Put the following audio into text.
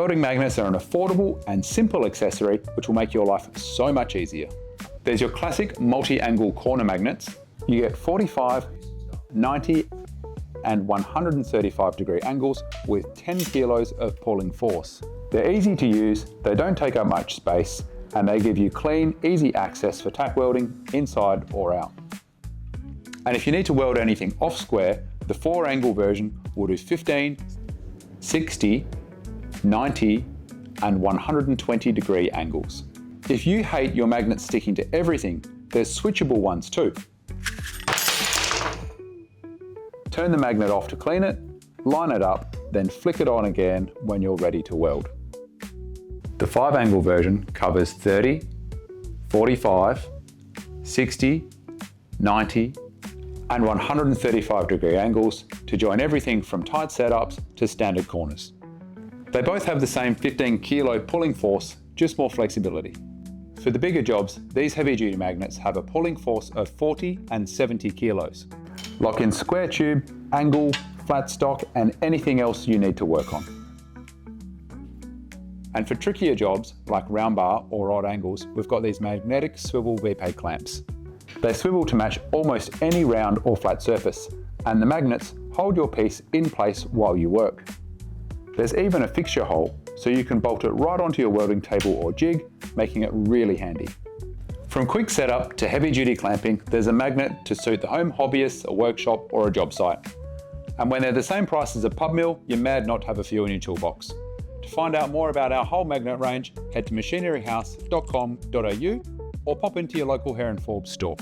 Welding magnets are an affordable and simple accessory which will make your life so much easier. There's your classic multi-angle corner magnets. You get 45, 90 and 135 degree angles with 10 kilos of pulling force. They're easy to use, they don't take up much space, and they give you clean, easy access for tack welding inside or out. And if you need to weld anything off square, the 4-angle version will do 15, 60, 90 and 120 degree angles. If you hate your magnets sticking to everything, there's switchable ones too. Turn the magnet off to clean it, line it up, then flick it on again when you're ready to weld. The 5-angle version covers 30, 45, 60, 90 and 135 degree angles to join everything from tight setups to standard corners. They both have the same 15 kilo pulling force, just more flexibility. For the bigger jobs, these heavy duty magnets have a pulling force of 40 and 70 kilos. Lock in square tube, angle, flat stock and anything else you need to work on. And for trickier jobs like round bar or odd angles, we've got these magnetic swivel VP clamps. They swivel to match almost any round or flat surface, and the magnets hold your piece in place while you work. There's even a fixture hole, so you can bolt it right onto your welding table or jig, making it really handy. From quick setup to heavy duty clamping, there's a magnet to suit the home hobbyist, a workshop or a job site. And when they're the same price as a pub mill, you're mad not to have a few in your toolbox. To find out more about our whole magnet range, head to machineryhouse.com.au or pop into your local Heron Forbes store.